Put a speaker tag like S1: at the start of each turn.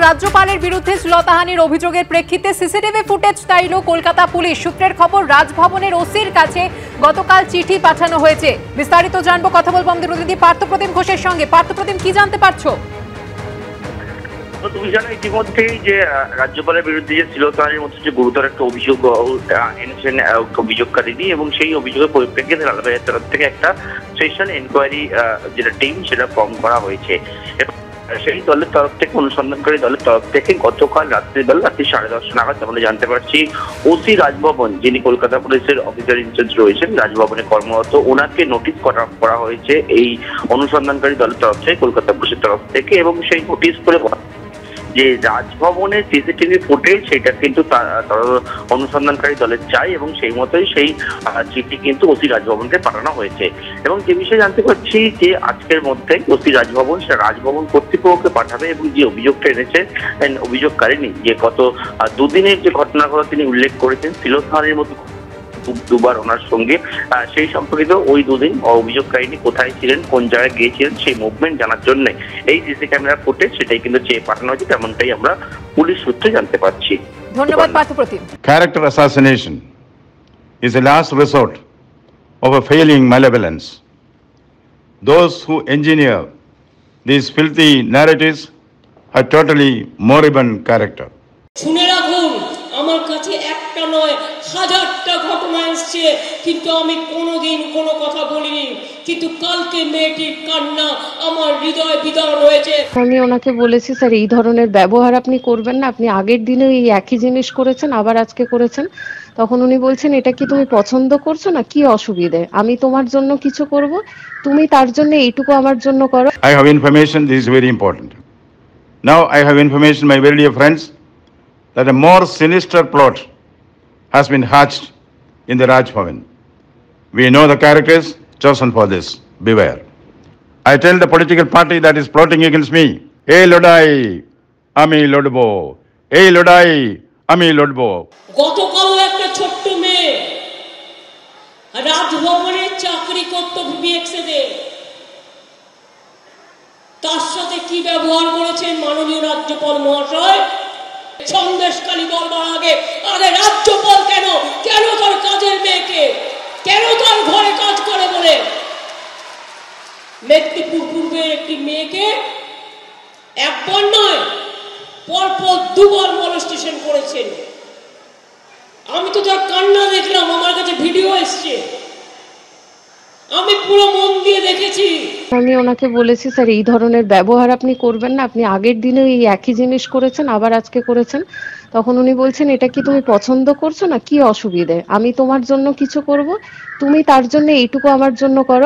S1: রাজ্যপালের বিরুদ্ধে শ্লীলতাহানির অভিযোগের প্রেক্ষিতে সিসিটিভি ফুটেজ চাইল কলকাতা পুলিশ। সূত্রের খবর, রাজভবনের ওসির কাছে গতকাল চিঠি পাঠানো হয়েছে। বিস্তারিত জানবো, কথা বলবো আমাদের প্রতিনিধি পার্থপ্রতিম ঘোষের সঙ্গে। পার্থপ্রতিম, কি জানতে পারছো?
S2: তুমি জানো ইতিমধ্যেই যে রাজ্যপালের বিরুদ্ধে যে শ্লীলতাহানির মধ্যে যে গুরুতর একটা অভিযোগ এনেছেন অভিযোগকারী, এবং সেই অভিযোগের পরিপ্রেক্ষিতে রাজ্যপালের তরফ থেকে একটা স্পেশাল এনকোয়ারি যেটা টিম সেটা ফর্ম করা হয়েছে। সেই দলের তরফ থেকে, অনুসন্ধানকারী দলের তরফ থেকে গতকাল রাত্রিবেলা রাত্রি 10:30 নাগাদ আমরা জানতে পারছি ওসি রাজভবন, যিনি কলকাতা পুলিশের অফিসার ইনচার্জ রয়েছেন রাজভবনে কর্মরত, ওনাকে নোটিশ করা হয়েছে এই অনুসন্ধানকারী দলের তরফ থেকে, কলকাতা পুলিশের তরফ থেকে। এবং সেই নোটিশ করে যে রাজভবনের সিসিটিভি ফুটেজ সেটা কিন্তু অনুসন্ধানকারী দলের চাই, এবং সেই মতোই সেই চিঠি কিন্তু ওসি রাজভবনকে পাঠানো হয়েছে। এবং যে বিষয়ে জানতে পারছি যে আজকের মধ্যে ওসি রাজভবন রাজভবন কর্তৃপক্ষকে পাঠাবে, এবং যে অভিযোগটা এনেছে অভিযোগকারিনী, যে গত দুদিনের যে ঘটনার কথা তিনি উল্লেখ করেছেন শ্লীলতাহানির মতো দুবার ওনার সঙ্গে, সেই সম্পর্কিত ওই দুদিন অভিযোগকারিনী কোথায় ছিলেন, কোন জায়গায় গিয়েছিলেন, সেই মুভমেন্ট জানার জন্য এই সিসি ক্যামেরা ফুটেজ সেটাই কিন্তু চেয়ে পাঠানো হয়েছে, তেমনটাই আমরা পুলিশ সূত্রে জানতে পারছি।
S1: ধন্যবাদ Parthapratim.
S3: Character assassination is a last resort of a failing malevolence. Those who engineer these filthy narratives are totally moribund character.
S4: শুনে রাখুন, আমার কাছে একটা নয় হাজারটা ঘটনা এসছে, কিন্তু আমি কোনোদিন কোনো কথা বলিনি, কিন্তু কালকে মেয়েটির কান্না আমার হৃদয় বিদারণ হয়েছে।
S5: আমি ওনাকে বলেছি, স্যার এই ধরনের ব্যবহার আপনি করবেন না, আপনি আগের দিনে এই একই জিনিস করেছেন, আবার আজকে করেছেন। তখন উনি বলছেন, এটা কি তুমি পছন্দ করছো না, কি অসুবিধে, আমি তোমার জন্য কিছু করব, তুমি তার জন্য এইটুকু আমার জন্য করো।
S3: I have information, this is very important. Now I have information, my very dear friends, that a more sinister plot has been hatched in the Raj Bhavan. We know the characters chosen for this. Beware. I tell the political party that is plotting against me, hey Lodai, Ami Lodbo, hey Lodai, Ami Lodbo.
S4: গতকালও একটা ছোট্ট মেয়ে রাজভবনে চাকরি করত বিবিএক্সে, তার সাথে কি ব্যবহার করেছেন মাননীয় রাজ্যপাল মহাশয়? সন্দেশখালী বলবার আগে আরে রাজ্যপাল কেন তার কাজের মেয়েকে, কেন তার ঘরে কাজ করে বলে মেদিনীপুর পূর্বের একটি মেয়েকে একবার নয় পরপর দুবার মলেস্টেশন করেছেন। আমি তো তার কান্না দেখলাম, আমার কাছে ভিডিও এসছে, আমি পুরো মন দিয়ে দেখেছি।
S5: আমি ওনাকে বলেছি, স্যার এই ধরনের ব্যবহার আপনি করবেন না, আপনি আগের দিনে এই একই জিনিস করেছেন, আবার আজকে করেছেন। তখন উনি বলছেন, এটা কি তুমি পছন্দ করছো না, কি অসুবিধে, আমি তোমার জন্য কিছু করব, তুমি তার জন্য এইটুকু আমার জন্য করো।